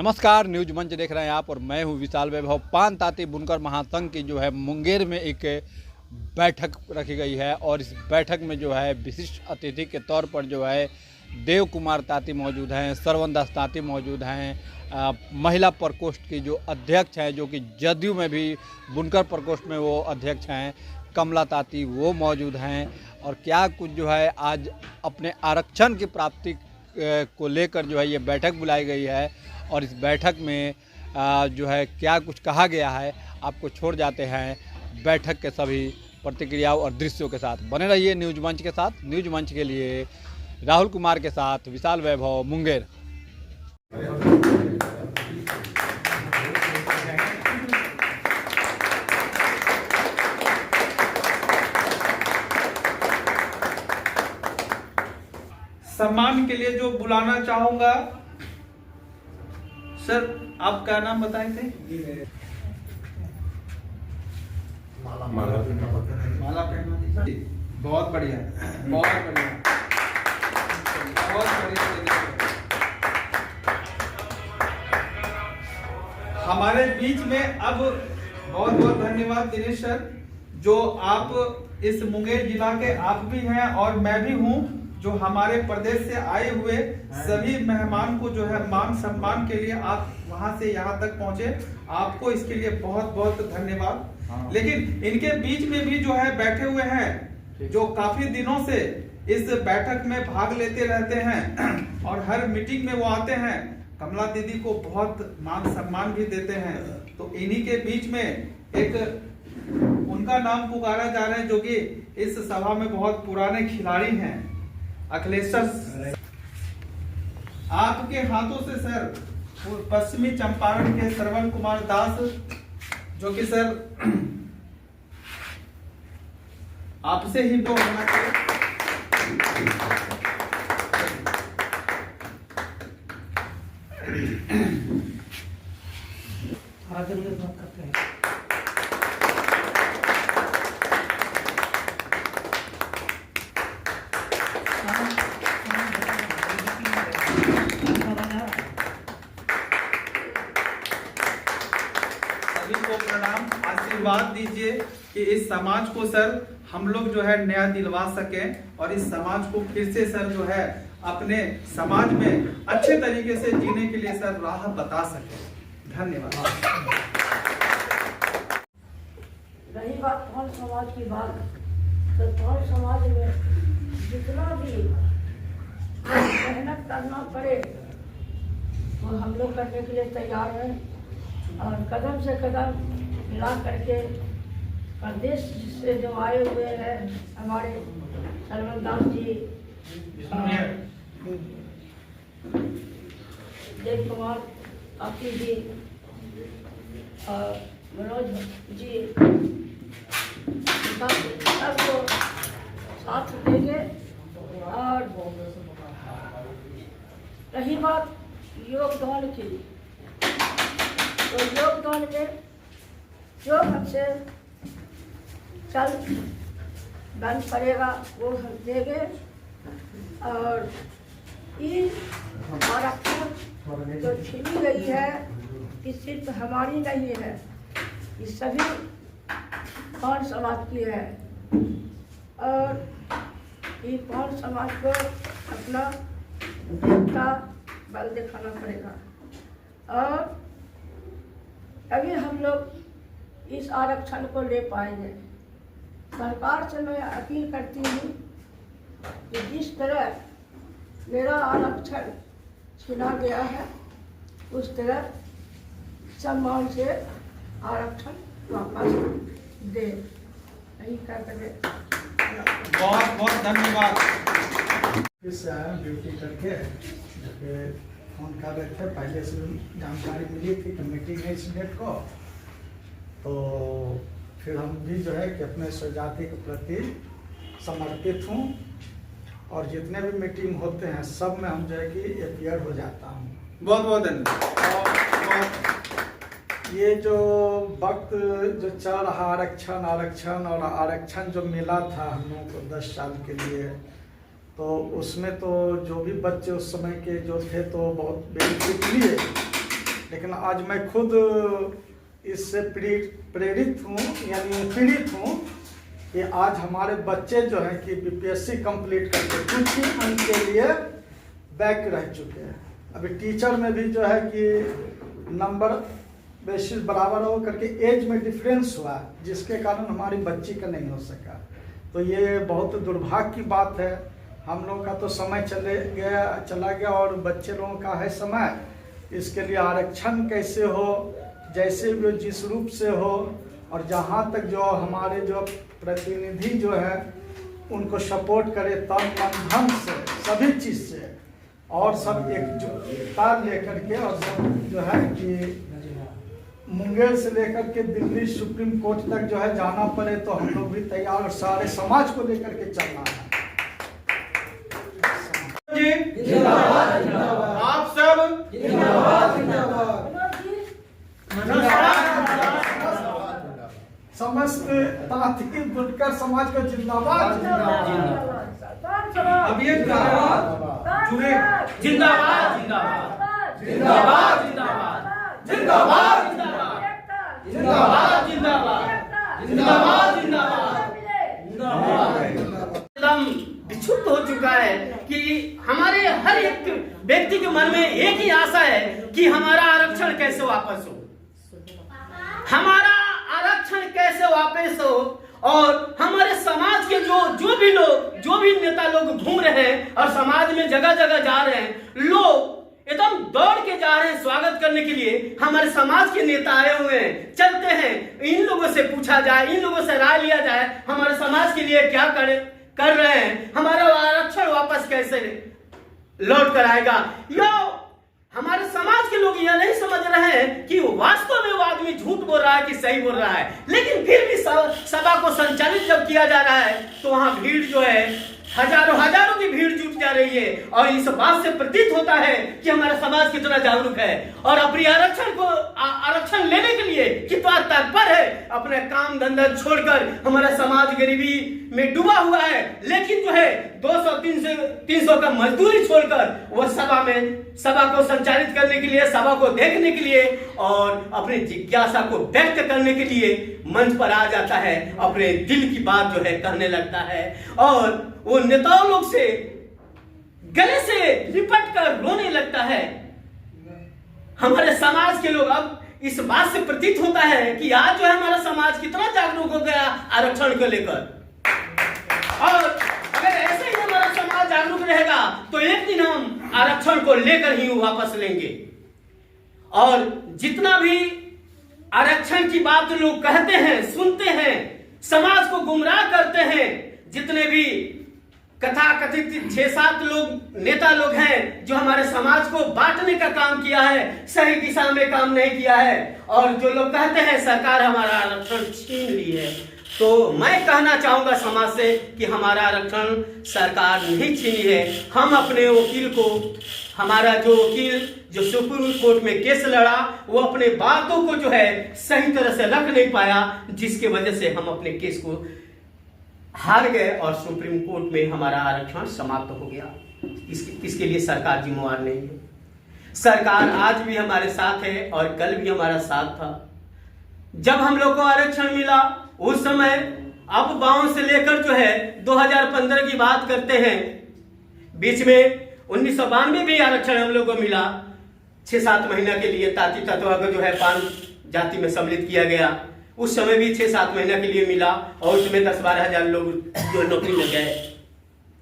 नमस्कार, न्यूज मंच देख रहे हैं आप और मैं हूं विशाल वैभव। पान तांती बुनकर महासंघ की जो है मुंगेर में एक बैठक रखी गई है और इस बैठक में जो है विशिष्ट अतिथि के तौर पर जो है देव कुमार तांती मौजूद हैं, श्रवण दास तांती मौजूद हैं, महिला प्रकोष्ठ की जो अध्यक्ष हैं, जो कि जदयू में भी बुनकर प्रकोष्ठ में वो अध्यक्ष हैं, कमला तांती वो मौजूद हैं। और क्या कुछ जो है आज अपने आरक्षण की प्राप्ति को लेकर जो है ये बैठक बुलाई गई है और इस बैठक में जो है क्या कुछ कहा गया है, आपको छोड़ जाते हैं बैठक के सभी प्रतिक्रियाओं और दृश्यों के साथ। बने रहिए न्यूज मंच के साथ। न्यूज मंच के लिए राहुल कुमार के साथ विशाल वैभव, मुंगेर। सम्मान के लिए जो बुलाना चाहूंगा, सर आपका नाम बताए थे? माला पहना दी। बहुत बढ़िया, बहुत बढ़िया, बहुत बढ़िया। हमारे बीच में अब बहुत बहुत धन्यवाद दिनेश सर, जो आप इस मुंगेर जिला के आप भी हैं और मैं भी हूं, जो हमारे प्रदेश से आए हुए सभी मेहमान को जो है मान सम्मान के लिए आप वहां से यहाँ तक पहुंचे, आपको इसके लिए बहुत बहुत धन्यवाद। लेकिन इनके बीच में भी जो है बैठे हुए हैं जो काफी दिनों से इस बैठक में भाग लेते रहते हैं और हर मीटिंग में वो आते हैं, कमला दीदी को बहुत मान सम्मान भी देते हैं। तो इन्हीं के बीच में एक उनका नाम पुकारा जा रहा है जो कि इस सभा में बहुत पुराने खिलाड़ी हैं, अखिलेश सर। आपके हाथों से सर पश्चिमी चंपारण के श्रवण कुमार दास, जो कि सर आपसे ही तो होना चाहिए। बात करते हैं। सभी को प्रणाम, आशीर्वाद दीजिए कि इस समाज को सर हम लोग जो है न्याय दिलवा सके और इस समाज को फिर से सर जो है अपने समाज में अच्छे तरीके से जीने के लिए सर राह बता सके। धन्यवाद। रही बात कौन समाज की बात, तो कौन समाज में जितना भी मेहनत करना पड़े वो हम लोग करने के लिए तैयार हैं और कदम से कदम मिला करके प्रदेश से जो आए हुए हैं हमारे श्रवण दास जी, देव कुमार तांती जी और मनोज जी, सबको साथ देंगे। और रही बात योगदान की, तो योगदान में जो हमसे चल बन पड़ेगा वो हम देंगे। और ये आरक्षण जो छीनी गई है ये सिर्फ हमारी नहीं है, ये सभी पान समाज की है और ये पान समाज को अपना एकता बल दिखाना पड़ेगा। और तभी हम लोग इस आरक्षण को ले पाएंगे। सरकार से मैं अपील करती हूँ कि जिस तरह मेरा आरक्षण छीना गया है उस तरह सम्मान से आरक्षण वापस दे। यही कहते बहुत बहुत धन्यवाद। इससे आया ड्यूटी करके फोन कर रहे थे, पहले से जानकारी मिली थी कि मीटिंग है इस डेट को, तो फिर हम भी जो है कि अपने स्वजाति के प्रति समर्पित हूँ और जितने भी मीटिंग होते हैं सब में हम जो है कि अपीयर हो जाता हूँ। बहुत बहुत धन्यवाद। ये जो वक्त जो चल रहा आरक्षण और आरक्षण जो मिला था हम लोगों को 10 साल के लिए, तो उसमें तो जो भी बच्चे उस समय के जो थे तो बहुत बेनिफिट लिए, लेकिन आज मैं खुद इससे प्रेरित हूँ, यानी पीड़ित हूँ कि आज हमारे बच्चे जो हैं कि बीपीएससी कंप्लीट करके कुछ ही अंक के लिए बैक रह चुके हैं। अभी टीचर में भी जो है कि नंबर बेसिस बराबर हो करके एज में डिफरेंस हुआ, जिसके कारण हमारी बच्ची का नहीं हो सका। तो ये बहुत दुर्भाग्य की बात है। हम लोग का तो समय चला गया और बच्चे लोगों का है समय। इसके लिए आरक्षण कैसे हो, जैसे भी जिस रूप से हो, और जहाँ तक जो हमारे जो प्रतिनिधि जो है उनको सपोर्ट करे तन मन धन से, सभी चीज़ से, और सब एकजुटता लेकर के, और सब जो है कि मुंगेर से लेकर के दिल्ली सुप्रीम कोर्ट तक जो है जाना पड़े तो हम लोग भी तैयार, और सारे समाज को लेकर के चलना है। आप सब समस्त तांत्रिक बुनकर समाज को जिंदाबाद। अब ये जुड़े जिंदाबाद जिंदाबाद जिंदाबाद जिंदाबाद जिंदाबाद जिंदाबाद जिंदाबाद जिंदाबाद जिंदाबाद एकदम विक्षुब्ध हो चुका है कि हमारे हर एक व्यक्ति के मन में एक ही आशा है कि हमारा आरक्षण कैसे वापस हो, हमारा आरक्षण कैसे वापस हो। और हमारे समाज के जो भी लोग, जो भी नेता लोग घूम रहे हैं और समाज में जगह जगह जा रहे हैं, लोग एकदम दौड़ के जा रहे हैं स्वागत करने के लिए। हमारे समाज के नेता आए हुए हैं, चलते हैं, इन लोगों से पूछा जाए, इन लोगों से राय लिया जाए, हमारे समाज के लिए क्या कर रहे हैं, हमारा आरक्षण वापस कैसे लौट कर आएगा। यो हमारे समाज के लोग यह नहीं समझ रहे हैं कि वास्तव में वो आदमी झूठ बोल रहा है कि सही बोल रहा है, लेकिन फिर भी सभा को संचालित जब किया जा रहा है तो वहां भीड़ जो है हजारों की भीड़ जुट जा रही है। और इस बात से प्रतीत होता है कि हमारा समाज कितना जागरूक है और अपनी आरक्षण लेने के लिए कितना तत्पर है। अपने काम धंधा छोड़कर हमारा समाज गरीबी में डूबा हुआ है, लेकिन जो है 200-300 का मजदूरी छोड़कर वो सभा को संचालित करने के लिए, सभा को देखने के लिए और अपनी जिज्ञासा को व्यक्त करने के लिए मंच पर आ जाता है, अपने दिल की बात जो है कहने लगता है। और वो नेताओं लोग से गले से लिपट कर रोने लगता है। हमारे समाज के लोग, अब इस बात से प्रतीत होता है कि आज जो है हमारा समाज कितना जागरूक हो गया आरक्षण को लेकर। और अगर ऐसे ही हमारा समाज जागरूक रहेगा तो एक दिन हम आरक्षण को लेकर ही वापस लेंगे। और जितना भी आरक्षण की बात लोग कहते हैं, सुनते हैं, समाज को गुमराह करते हैं, जितने भी कथा कथित 6-7 लोग नेता लोग हैं जो हमारे समाज को बांटने का काम किया है, सही दिशा में काम नहीं किया है, और जो लोग कहते हैं सरकार हमारा आरक्षण छीन ली है, तो मैं कहना चाहूंगा समाज से कि हमारा आरक्षण सरकार नहीं छीनी है। हम अपने वकील को, हमारा जो वकील जो सुप्रीम कोर्ट में केस लड़ा, वो अपने बातों को जो है सही तरह से रख नहीं पाया, जिसके वजह से हम अपने केस को हार गए और सुप्रीम कोर्ट में हमारा आरक्षण समाप्त हो गया। इसके लिए सरकार जिम्मेवार नहीं है। सरकार आज भी हमारे साथ है और कल भी हमारा साथ था। जब हम लोग को आरक्षण मिला उस समय, अब 52 से लेकर जो है 2015 की बात करते हैं, बीच में 1992 भी आरक्षण हम लोग को मिला। 6-7 महीना के लिए ताती तत्वा को जो है 5 जाति में सम्मिलित किया गया। उस समय भी 6-7 महीना के लिए मिला और उसमें 10-12 हजार लोग जो नौकरी में गए।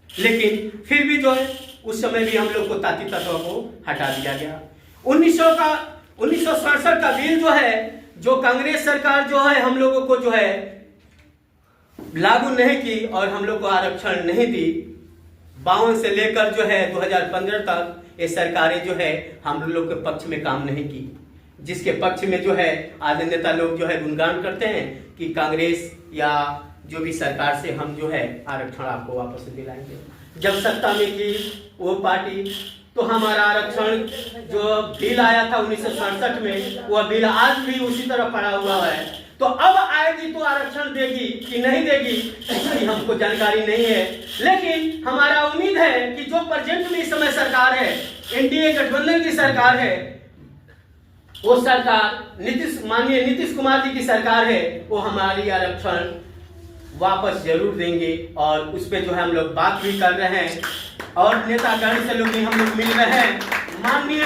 लेकिन फिर भी जो है उस समय भी हम लोग को ताती तत्व को हटा दिया गया। 1967 का बिल जो है, जो कांग्रेस सरकार जो है हम लोगों को जो है लागू नहीं की और हम लोग को आरक्षण नहीं दी। 52 से लेकर जो है 2015 तक ये सरकारें जो है हम लोग के पक्ष में काम नहीं की, जिसके पक्ष में जो है आधे नेता लोग जो है गुणगान करते हैं कि कांग्रेस या जो भी सरकार से हम जो है आरक्षण आपको वापस दिलाएंगे। जब सत्ता में की वो पार्टी, तो हमारा आरक्षण जो बिल आया था 1967 में, वह बिल आज भी उसी तरह पड़ा हुआ है। तो अब आएगी तो आरक्षण देगी कि नहीं देगी इसकी हमको जानकारी नहीं है, लेकिन हमारा उम्मीद है कि जो प्रेजेंट में इस समय सरकार है, एनडीए गठबंधन की सरकार है, वो सरकार माननीय नीतीश कुमार जी की सरकार है, वो हमारी आरक्षण वापस जरूर देंगे। और उस पर जो है हम लोग बात भी कर रहे हैं और नेतागण से लोग भी हम लोग मिल रहे हैं। माननीय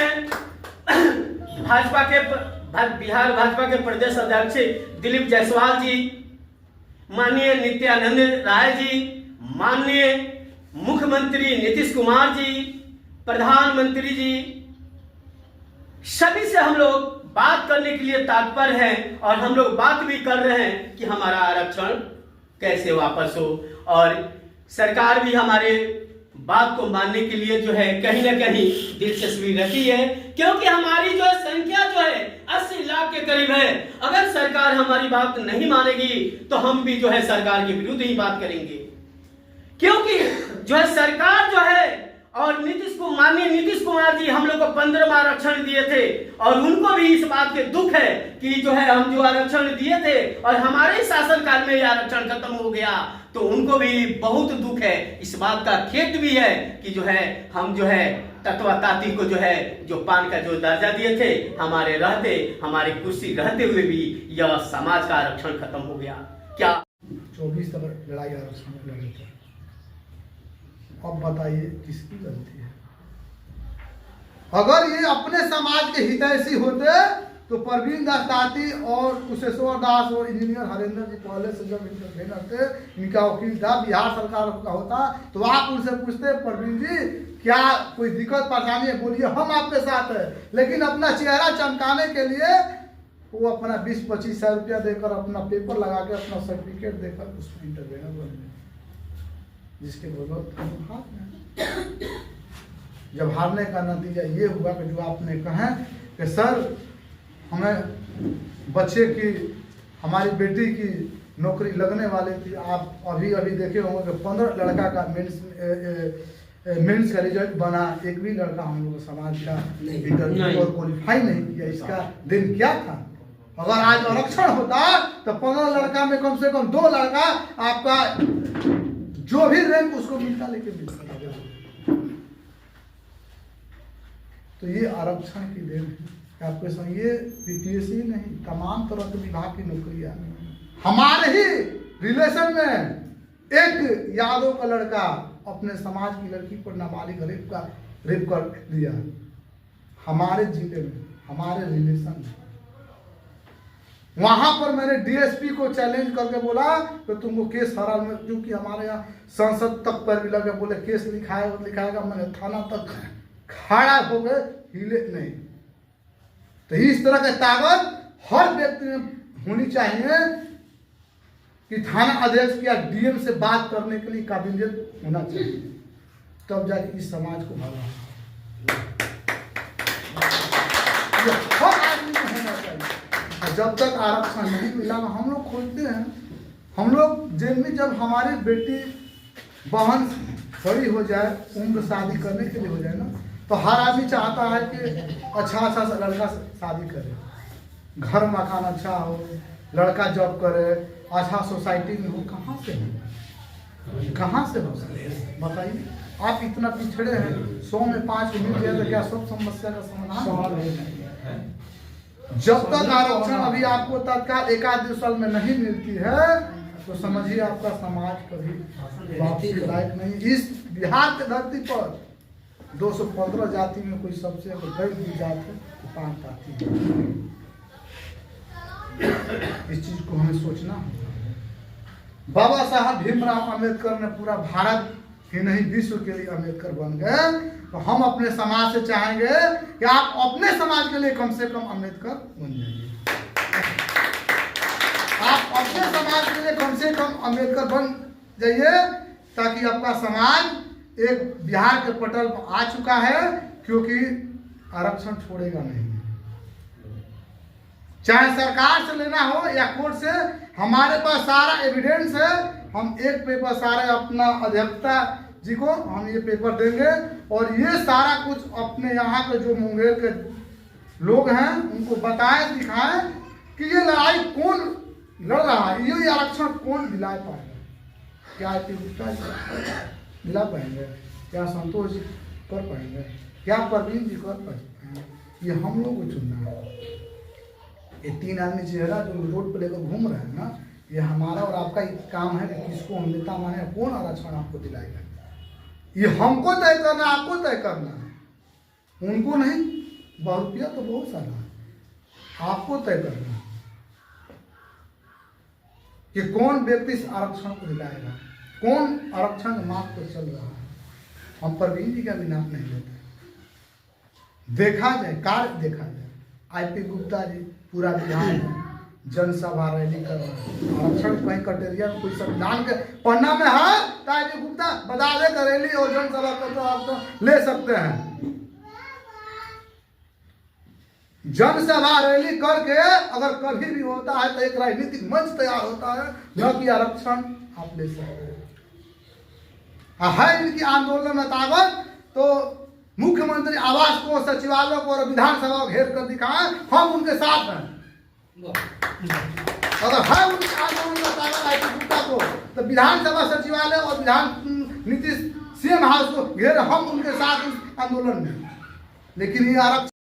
बिहार भाजपा के प्रदेश अध्यक्ष दिलीप जायसवाल जी, माननीय नित्यानंद राय जी, माननीय मुख्यमंत्री नीतीश कुमार जी, प्रधानमंत्री जी, सभी से हम लोग बात करने के लिए तत्पर हैं और हम लोग बात भी कर रहे हैं कि हमारा आरक्षण कैसे वापस हो। और सरकार भी हमारे बात को मानने के लिए जो है कहीं ना कहीं दिलचस्पी रखी है, क्योंकि हमारी जो संख्या जो है 80 लाख के करीब है। अगर सरकार हमारी बात नहीं मानेगी तो हम भी जो है सरकार के विरुद्ध ही बात करेंगे, क्योंकि जो है सरकार जो है और माननीय नीतीश कुमार जी हम लोग को 15वां आरक्षण दिए थे और उनको भी इस बात के दुख है कि जो है हम जो आरक्षण दिए थे और हमारे शासनकाल में ये आरक्षण खत्म हो गया, तो उनको भी बहुत दुख है। इस बात का खेद भी है कि जो है हम जो है तत्वताती को जो है जो पान का जो दर्जा दिए थे, हमारे कुर्सी रहते हुए भी यह समाज का आरक्षण खत्म हो गया। क्या 24 तक लड़ाई आरक्षण में लड़े थे, अब बताइए किसकी गलती है? अगर ये अपने समाज के हितैषी होते तो प्रवीण दास ताती और कुशेश्वर दास और इंजीनियर हरेंद्र जी पहले से जब इंटरवेनर थे, इनका वकील था, बिहार सरकार का होता तो आप उनसे पूछते प्रवीण जी क्या कोई दिक्कत परेशानी है, बोलिए हम आपके साथ है। लेकिन अपना चेहरा चमकाने के लिए वो अपना 20-25 हजार रुपया देकर अपना पेपर लगा के अपना सर्टिफिकेट देकर उसमें इंटरवेनर बन गए, जिसके बदौलत हम हार गए। जब हारने का नतीजा ये हुआ कि जो आपने कहा कि सर हमें बच्चे की हमारी बेटी की नौकरी लगने वाली थी, आप अभी देखे होंगे कि 15 लड़का का मेंस का रिजल्ट बना, एक भी लड़का हम लोग समाज का इंटरव्यू और क्वालिफाई नहीं किया। इसका दिन क्या था? अगर आज आरक्षण होता तो 15 लड़का में कम से कम 2 लड़का आपका जो भी रैंक उसको मिलता, लेकिन मिलता। तो ये आरक्षण की देन है। आपके संग ये बीपीएससी नहीं, तमाम तरह के विभाग की नौकरियां हमारे ही रिलेशन में एक यादव का लड़का अपने समाज की लड़की पर नाबालिग रेप कर दिया, हमारे जिले में, हमारे रिलेशन में। वहां पर मैंने डीएसपी को चैलेंज करके बोला कि तुमको केस हरा में, क्योंकि हमारे यहाँ संसद तक पर भी लगे, बोले केस लिखाएगा। मैंने थाना तक खड़ा हो गए, हिले नहीं। तो इस तरह की ताकत हर व्यक्ति में होनी चाहिए कि थाना अध्यक्ष या डीएम से बात करने के लिए काबिलियत होना चाहिए, तब जाके इस समाज को भला हर आदमी को होना चाहिए। जब तक आरक्षण नहीं मिला, हम लोग खोजते हैं, हम लोग जेल में जब हमारी बेटी बहन बड़ी हो जाए, उम्र शादी करने के लिए हो जाए ना, तो हर आदमी चाहता है कि अच्छा सा लड़का शादी करे, घर मकान अच्छा हो, लड़का जॉब करे, अच्छा सोसाइटी में हो। कहाँ से हो बताइए? आप इतना पिछड़े हैं, 100 में 5 मिल जाए तो क्या सब समस्या का समाधान है? जब तक आरक्षण अभी आपको तत्काल 1-2 साल में नहीं मिलती है तो समझिए आपका समाज कभी वापसी लायक नहीं। इस बिहार की धरती पर 215 जाति में कोई सबसे बड़ी जात है, 5 जाति। इस चीज को हमें सोचना होगा। बाबा साहब भीमराव अम्बेडकर ने पूरा भारत ही नहीं विश्व के लिए अम्बेडकर बन गए, तो हम अपने समाज से चाहेंगे कि आप अपने समाज के लिए कम से कम अम्बेडकर बन जाइए। आप अपने समाज के लिए कम से कम अम्बेडकर बन जाइए, ताकि आपका समाज एक बिहार के पटल पर आ चुका है, क्योंकि आरक्षण छोड़ेगा नहीं। चाहे सरकार से लेना हो या कोर्ट से, हमारे पास सारा एविडेंस है। हम एक पेपर सारे अपना अध्यक्षता जी को हम ये पेपर देंगे और ये सारा कुछ अपने यहाँ के जो मुंगेर के लोग हैं उनको बताएं, दिखाएं कि ये लड़ाई कौन लड़ रहा है, ये आरक्षण कौन दिला पाएगा। क्या दिला पाएंगे? क्या संतोष जी कर पाएंगे? क्या प्रवीण जी कर पाएंगे? ये हम लोग को चुनना है। ये 3 आदमी चेहरा जो रोड पर लेकर घूम रहे हैं ना, ये हमारा और आपका एक काम है कि किसको हम नेता माने, कौन आरक्षण आपको दिलाएगा। ये हमको तय करना, आपको तय करना है, उनको नहीं। बहुरुपया तो बहुत सारा है, आपको तय करना है कि कौन व्यक्ति इस आरक्षण को दिलाएगा, कौन आरक्षण के मार्ग पर चल रहा है। हम प्रवीण जी का भी नाम नहीं लेते। देखा जाए, कार्य देखा जाए। आईपी गुप्ता जी पूरा बिहार में जनसभा रैली कर रहे हैं। आरक्षण कहीं कटेरिया में कोई संविधान के पन्ना में है तो आईपी गुप्ता बता दे कर रैली और जनसभा कर तो आप तो ले सकते हैं। जनसभा रैली करके अगर कभी भी होता है तो एक राजनीतिक मंच तैयार होता है, न कि आरक्षण आप ले सकते हैं। है इनकी आंदोलन में ताकत तो मुख्यमंत्री आवास को, सचिवालय को और विधानसभा को घेर कर दिखाएं, हम उनके साथ हैं। अगर है उनकी आंदोलन में ताकत आईपी गुप्ता को तो विधानसभा, सचिवालय और विधान नीतीश सीएम हाउस को घेर, हम उनके साथ उस आंदोलन में। लेकिन ये आरक्षण